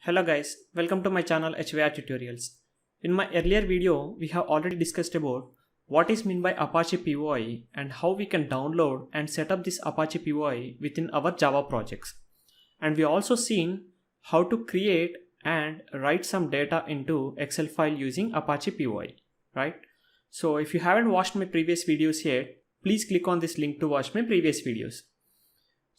Hello guys, welcome to my channel HVR Tutorials. In my earlier video, we have already discussed about what is meant by Apache POI and how we can download and set up this Apache POI within our Java projects. And we also seen how to create and write some data into Excel file using Apache POI, right? So if you haven't watched my previous videos yet, please click on this link to watch my previous videos.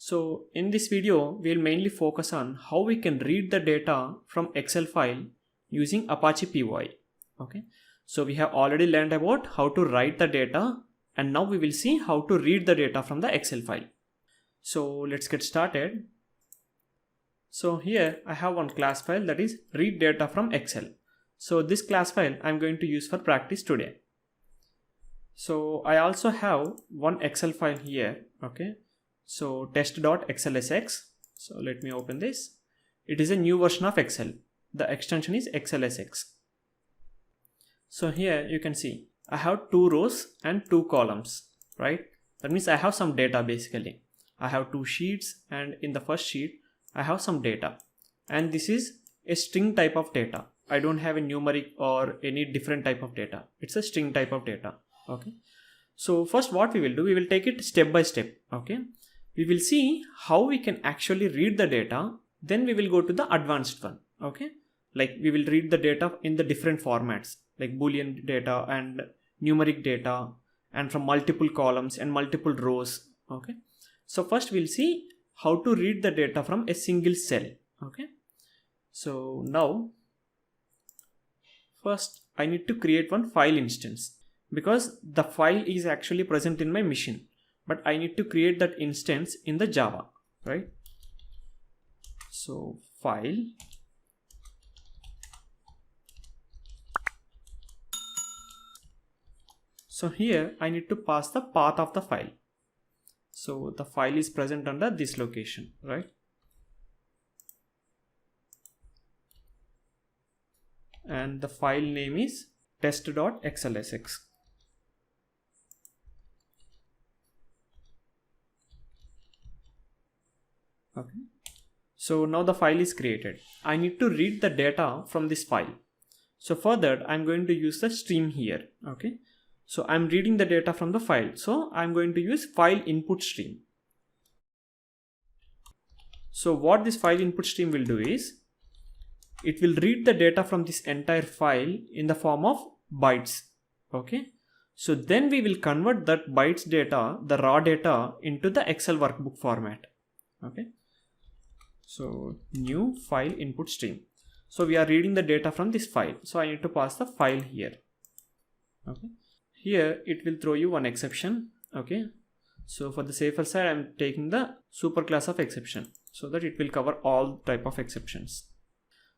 So in this video, we'll mainly focus on how we can read the data from Excel file using Apache POI. Okay. So we have already learned about how to write the data, and now we will see how to read the data from the Excel file. So let's get started. So here I have one class file, that is read data from Excel. So this class file I'm going to use for practice today. So I also have one Excel file here. Okay. So test.xlsx. So let me open this. It is a new version of Excel. The extension is XLSX. So here you can see I have 2 rows and 2 columns, right? That means I have some data basically. I have 2 sheets, and in the first sheet I have some data. And this is a string type of data. I don't have a numeric or any different type of data. It's a string type of data. Okay. So first what we will do, we will take it step by step. Okay. We will see how we can actually read the data. Then we will go to the advanced one. Okay. Like we will read the data in the different formats like Boolean data and numeric data and from multiple columns and multiple rows. Okay. So first we'll see how to read the data from a single cell. Okay. So now first I need to create one file instance because the file is actually present in my machine. But I need to create that instance in the Java, right? So file. So here I need to pass the path of the file. So the file is present under this location, right? And the file name is test.xlsx. Okay. So now the file is created. I need to read the data from this file. So for that I'm going to use the stream here. Okay. So I'm reading the data from the file. So I'm going to use file input stream. So what this file input stream will do is it will read the data from this entire file in the form of bytes. Okay. So then we will convert that bytes data, the raw data, into the Excel workbook format. Okay. So new file input stream. So we are reading the data from this file. So I need to pass the file here. Okay. Here it will throw you one exception. Okay. So for the safer side, I'm taking the super class of exception so that it will cover all type of exceptions.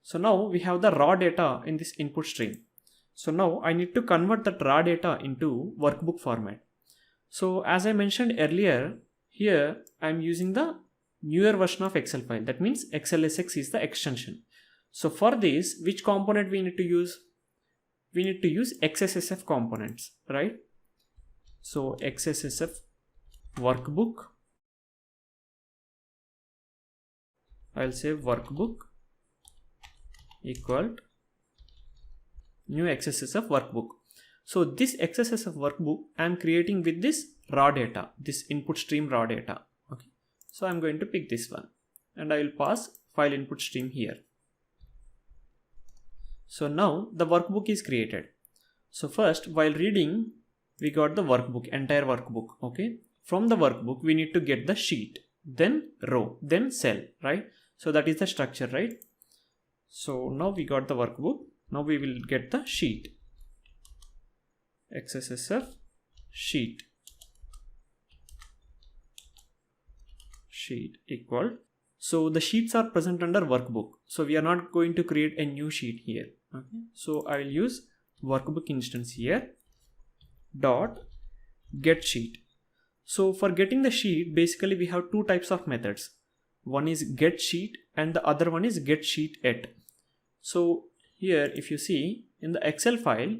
So now we have the raw data in this input stream. So now I need to convert that raw data into workbook format. So as I mentioned earlier, here I'm using the newer version of Excel file. That means XLSX is the extension. So for this, which component we need to use? We need to use XSSF components, right? So XSSF workbook. I'll say workbook equal new XSSF workbook. So this XSSF workbook I'm creating with this raw data, this input stream raw data. Okay. So I'm going to pick this one and I will pass file input stream here. So now the workbook is created. So first, while reading, we got the workbook, entire workbook. Okay. From the workbook, we need to get the sheet, then row, then cell, right? So that is the structure, right? So now we got the workbook. Now we will get the sheet. XSSF sheet. Sheet equal. So the sheets are present under workbook. So we are not going to create a new sheet here. Okay. So I will use workbook instance here dot get sheet. So for getting the sheet, basically we have 2 types of methods. One is get sheet and the other one is get sheet at. So here if you see in the Excel file,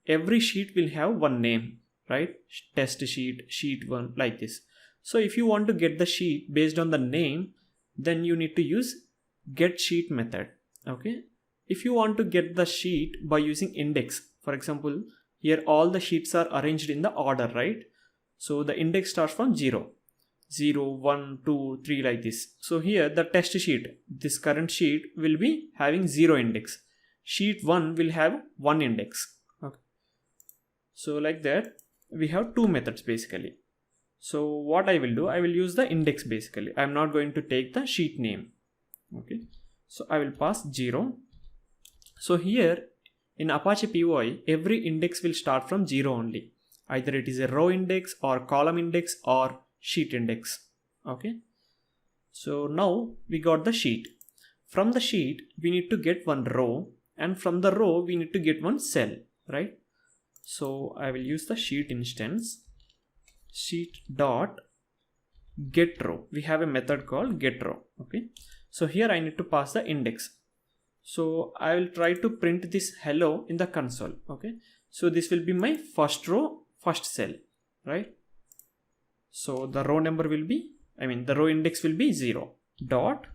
every sheet will have one name, right? Test sheet, sheet 1, like this. So if you want to get the sheet based on the name, then you need to use get sheet method. Okay. If you want to get the sheet by using index, for example, here all the sheets are arranged in the order, right? So the index starts from 0, 0, 1, 2, 3 like this. So here the test sheet, this current sheet will be having 0 index. Sheet 1 will have 1 index. Okay. So like that, we have two methods basically. So what I will do, I will use the index basically. I am not going to take the sheet name. Okay. So I will pass 0. So here in Apache PY, every index will start from 0 only. Either it is a row index or column index or sheet index. Okay. So now we got the sheet. From the sheet, we need to get one row, and from the row, we need to get one cell, right? So I will use the sheet instance, sheet dot get row. We have a method called get row. Okay. So here I need to pass the index. So I will try to print this hello in the console. Okay. So this will be my first row, first cell, right? So the row number will be, the row index will be 0. Dot,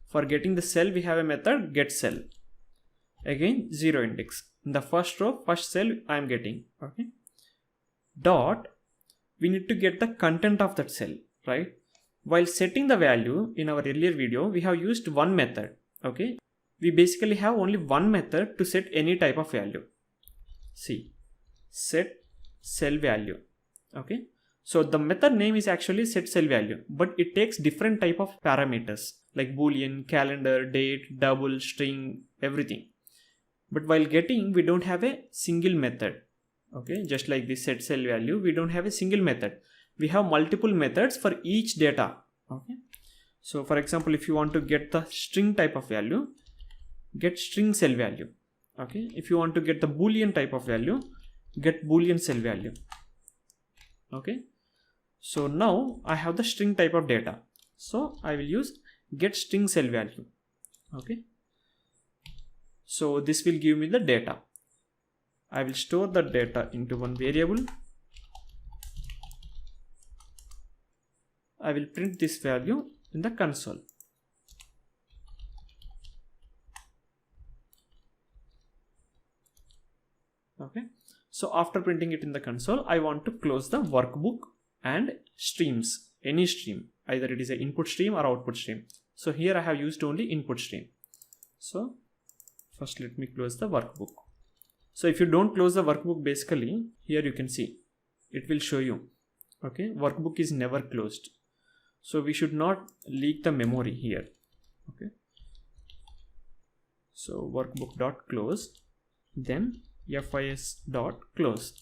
for getting the cell, we have a method get cell. Again, 0 index. In the first row, first cell I am getting. Okay. Dot, we need to get the content of that cell, right? While setting the value in our earlier video, we have used one method. Okay. We basically have only one method to set any type of value. See, set cell value. Okay. So the method name is actually set cell value, but it takes different type of parameters like boolean, calendar, date, double, string, everything. But while getting, we don't have a single method. Okay, just like this set cell value, we don't have a single method. We have multiple methods for each data. Okay. So for example, if you want to get the string type of value, get string cell value. Okay. If you want to get the boolean type of value, get boolean cell value. Okay. So now I have the string type of data. So I will use get string cell value. Okay. So this will give me the data. I will store the data into one variable. I will print this value in the console. Okay. So after printing it in the console, I want to close the workbook and streams, any stream, either it is an input stream or output stream. So here I have used only input stream. So first let me close the workbook. So if you don't close the workbook, basically here you can see it will show you, okay, workbook is never closed. So we should not leak the memory here. Okay. So workbook.close, then fis.close.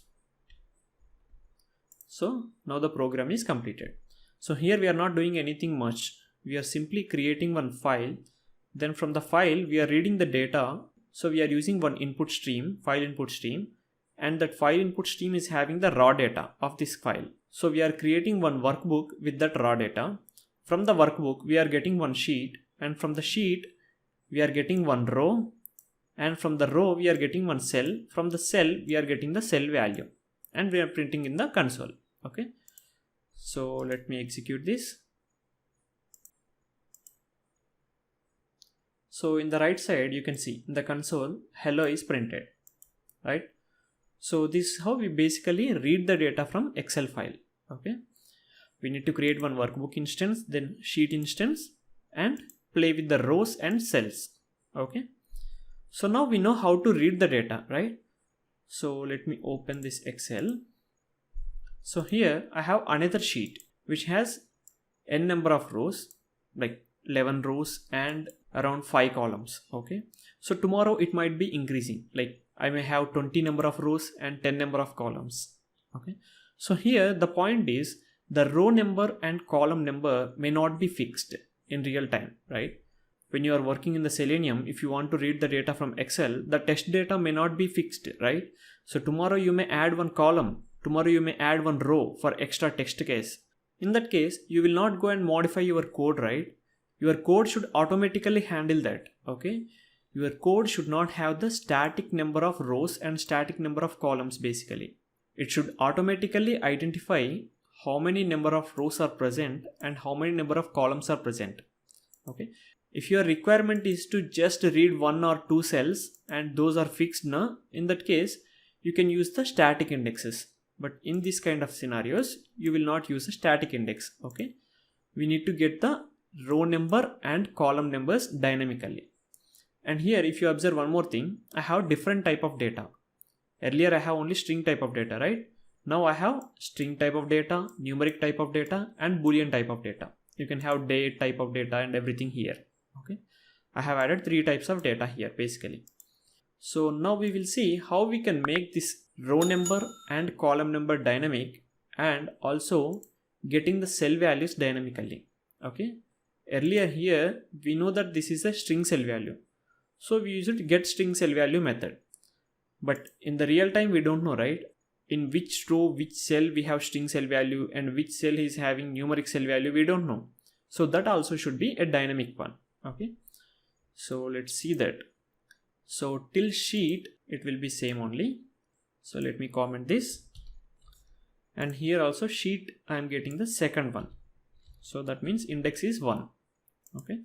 So now the program is completed. So here we are not doing anything much. We are simply creating one file. Then from the file, we are reading the data. So we are using one input stream, file input stream, and that file input stream is having the raw data of this file. So we are creating one workbook with that raw data. From the workbook, we are getting one sheet, and from the sheet, we are getting one row, and from the row, we are getting one cell. From the cell, we are getting the cell value, and we are printing in the console. Okay. So let me execute this. So in the right side, you can see in the console, hello is printed, right? So this is how we basically read the data from Excel file. Okay. We need to create one workbook instance, then sheet instance, and play with the rows and cells. Okay. So now we know how to read the data, right? So let me open this Excel. So here I have another sheet which has n number of rows, like 11 rows and around 5 columns. Okay. So tomorrow it might be increasing, like I may have 20 number of rows and 10 number of columns. Okay. So here the point is the row number and column number may not be fixed in real time, right? When you are working in the Selenium, if you want to read the data from Excel, the test data may not be fixed, right? So tomorrow you may add one column, tomorrow you may add one row for extra text case. In that case, you will not go and modify your code, right? Your code should automatically handle that, okay? Your code should not have the static number of rows and static number of columns basically. It should automatically identify how many number of rows are present and how many number of columns are present, okay? If your requirement is to just read 1 or 2 cells and those are fixed now, in that case you can use the static indexes. But in this kind of scenarios, you will not use a static index. Okay, we need to get the row number and column numbers dynamically. And here if you observe one more thing, I have different type of data. Earlier I have only string type of data, right? Now I have string type of data, numeric type of data, and boolean type of data. You can have date type of data and everything here. Okay, I have added 3 types of data here basically. So now we will see how we can make this row number and column number dynamic and also getting the cell values dynamically. Okay, earlier here we know that this is a string cell value, so we used get string cell value method. But in the real time we don't know, right, in which row, which cell we have string cell value and which cell is having numeric cell value, we don't know. So that also should be a dynamic one. Okay, so let's see that. So till sheet it will be same only. So let me comment this, and here also sheet I am getting the second one, so that means index is 1. Okay,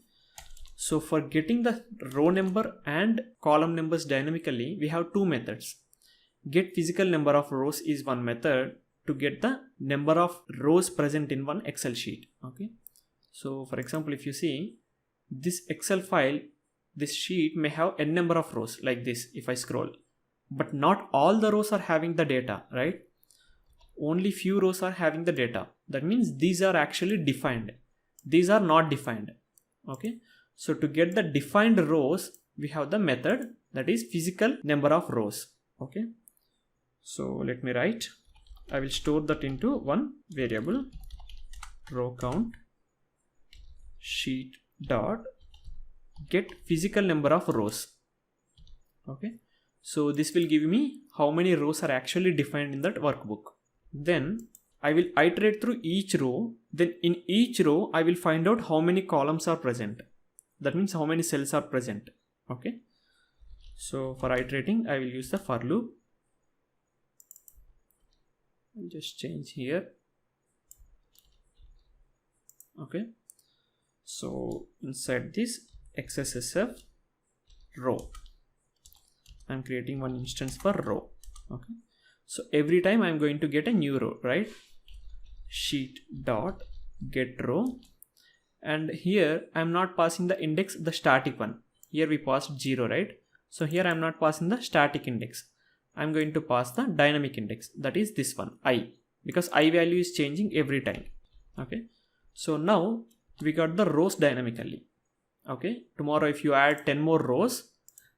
so for getting the row number and column numbers dynamically, we have 2 methods. Get physical number of rows is one method to get the number of rows present in one Excel sheet. Okay, so for example, if you see this Excel file, this sheet may have n number of rows like this if I scroll, but not all the rows are having the data, right? Only few rows are having the data. That means these are actually defined, these are not defined. Okay, so to get the defined rows, we have the method that is physical number of rows. Okay, so let me write, I will store that into one variable, row count sheet dot get physical number of rows. Okay, so this will give me how many rows are actually defined in that workbook. Then I will iterate through each row. Then in each row I will find out how many columns are present. That means how many cells are present. Okay, so for iterating I will use the for loop. I'll just change here. Okay, so inside this XSSF row, I'm creating one instance for row. Okay, so every time I'm going to get a new row, right? Sheet dot get row, and here I'm not passing the index, the static one. Here we passed 0, right? So here I'm not passing the static index, I'm going to pass the dynamic index, that is this one, I, because I value is changing every time. Okay, so now we got the rows dynamically. Okay, tomorrow if you add 10 more rows,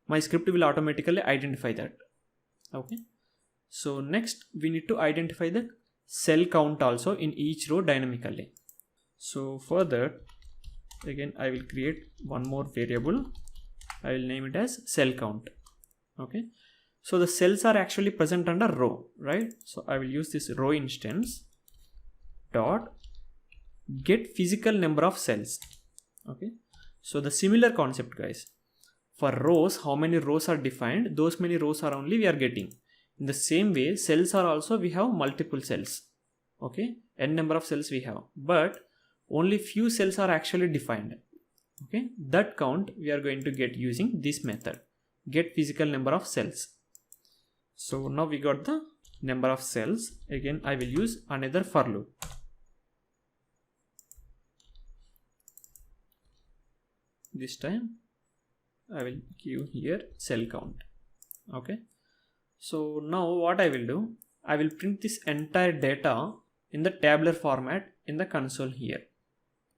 my script will automatically identify that. Okay, so next we need to identify the cell count also in each row dynamically. So for that, again I will create one more variable, I will name it as cell count. Okay, so the cells are actually present under row, right? So I will use this row instance dot get physical number of cells. Okay, so the similar concept, guys. For rows, how many rows are defined, those many rows are only we are getting. In the same way, cells are also, we have multiple cells. Okay, n number of cells we have, but only few cells are actually defined. Okay, that count we are going to get using this method, get physical number of cells. So now we got the number of cells. Again I will use another for loop. This time I will give here cell count. Okay, so now what I will do, I will print this entire data in the tabular format in the console here.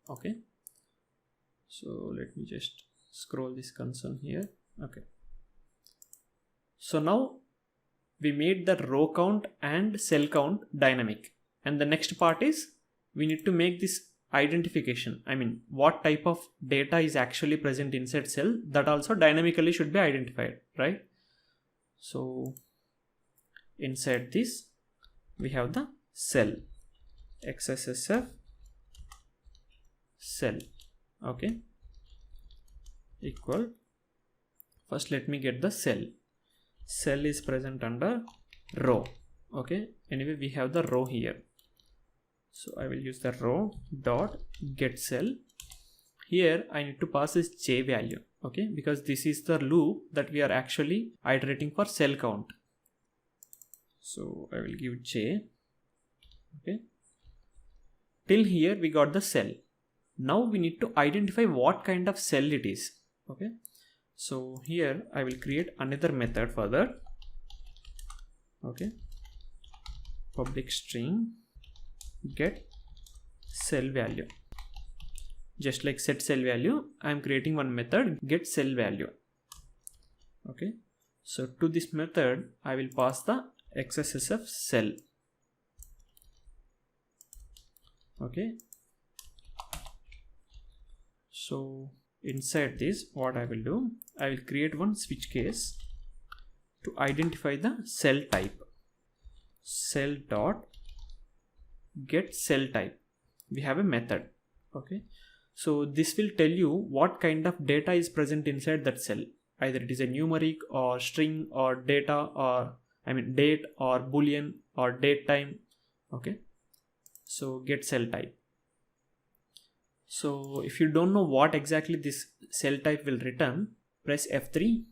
Okay, so let me just scroll this console here. Okay, so now we made the row count and cell count dynamic, and the next part is we need to make this identification, I mean what type of data is actually present inside cell, that also dynamically should be identified, right? So inside this we have the cell, XSSF cell. Okay, equal, first let me get the cell is present under row. Okay, anyway we have the row here, so I will use the row dot get cell. here I need to pass this j value, okay, because this is the loop that we are actually iterating for cell count. So I will give j, okay. Till here we got the cell. Now we need to identify what kind of cell it is, okay. So here I will create another method for that, okay. Public string get cell value. Just like set cell value, I am creating one method get cell value, okay. So to this method I will pass the XSSF cell, okay. So inside this, what I will do, I will create one switch case to identify the cell type. Cell dot get cell type. We have a method, okay. So this will tell you what kind of data is present inside that cell. Either it is a numeric or string or data, or date or boolean or date time, okay. So get cell type. So if you don't know what exactly this cell type will return, press F3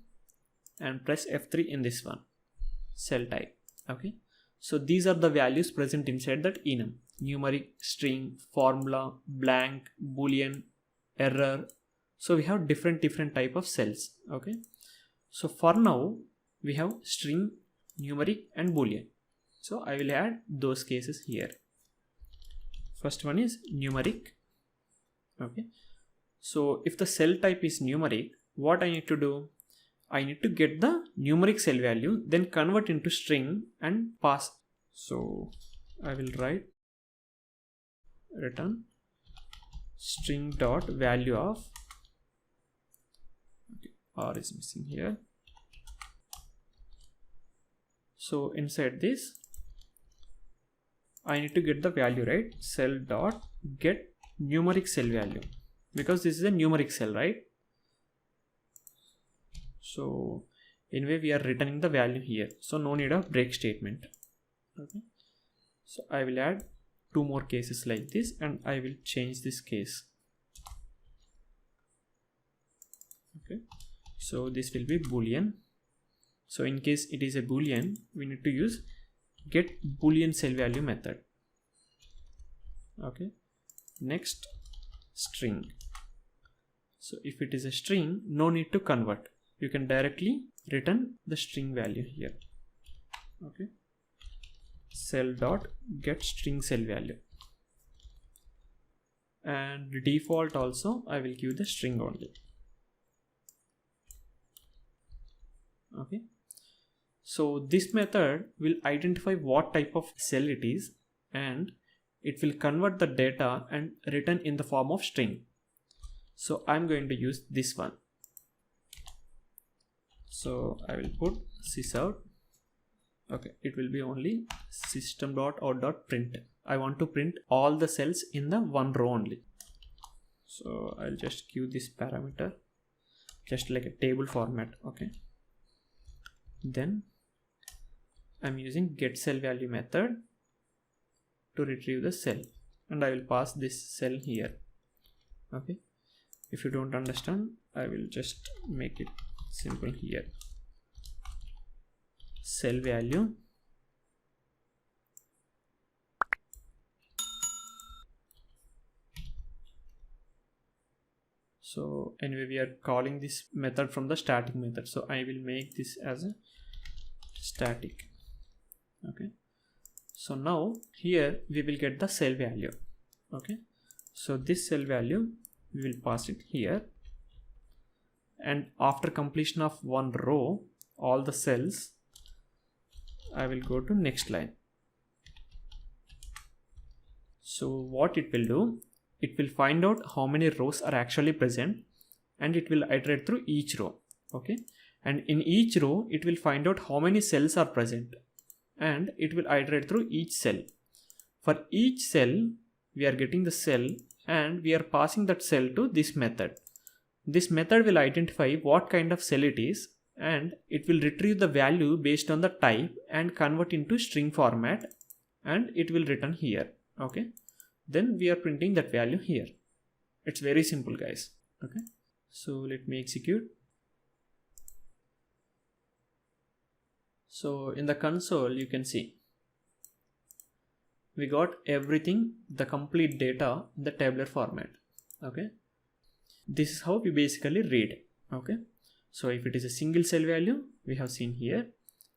and press F3 in this one, cell type, okay. So these are the values present inside that enum: numeric, string, formula, blank, boolean, error. So we have different type of cells, okay. So for now we have string, numeric and boolean. So I will add those cases here. First one is numeric, okay. So if the cell type is numeric, what I need to do, I need to get the numeric cell value, then convert into string and pass. So I will write return string dot value of, okay, R is missing here. So inside this I need to get the value, right? Cell dot get numeric cell value, because this is a numeric cell, right? So anyway we are returning the value here, so no need of break statement, okay. So I will add two more cases like this and I will change this case, okay. So this will be boolean. So in case it is a boolean, we need to use get boolean cell value method, okay. Next string. So if it is a string, no need to convert, you can directly return the string value here, okay. Cell dot get string cell value, and default also I will give the string only, okay. So this method will identify what type of cell it is, and it will convert the data and return in the form of string. So I'm going to use this one. So I will put sysout, okay. It will be only system.out.print. I want to print all the cells in the one row only. So I'll just give this parameter just like a table format, okay. Then I'm using get cell value method to retrieve the cell, and I will pass this cell here, okay. If you don't understand, I will just make it simple here. Cell value so anyway we are calling this method from the static method, so I will make this as a static, okay. So now here we will get the cell value, okay. So this cell value we will pass it here, and after completion of one row, all the cells, I will go to next line. So what it will do, it will find out how many rows are actually present, and it will iterate through each row, okay. And in each row it will find out how many cells are present, and it will iterate through each cell. For each cell we are getting the cell, and we are passing that cell to this method. This method will identify what kind of cell it is, and it will retrieve the value based on the type and convert into string format, and it will return here, okay. Then we are printing that value here. It's very simple, guys. Okay, so let me execute. So in the console you can see we got everything, the complete data in the tabular format. Okay, this is how we basically read. Okay, so if it is a single cell value we have seen here,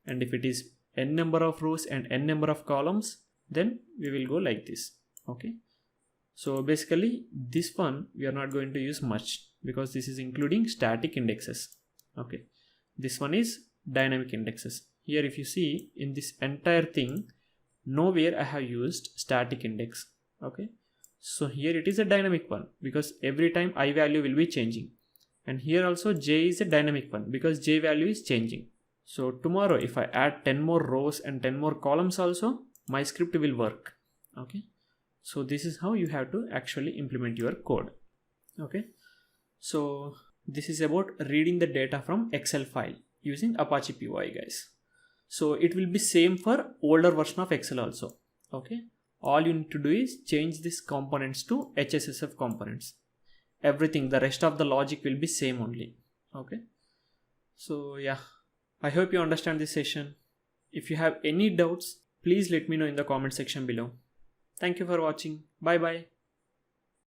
and if it is n number of rows and n number of columns, then we will go like this. Okay, so basically this one we are not going to use much because this is including static indexes. Okay, this one is dynamic indexes. Here if you see in this entire thing, nowhere I have used static index. Okay, so here it is a dynamic one because every time I value will be changing, and here also j is a dynamic one because j value is changing. So tomorrow if I add 10 more rows and 10 more columns also, my script will work. Okay, so this is how you have to actually implement your code. Okay, so this is about reading the data from Excel file using Apache PY, guys. So it will be same for older version of Excel also. Okay, all you need to do is change these components to HSSF components. Everything, the rest of the logic will be same only. Okay, so yeah, I hope you understand this session. If you have any doubts, please let me know in the comment section below. Thank you for watching. Bye bye.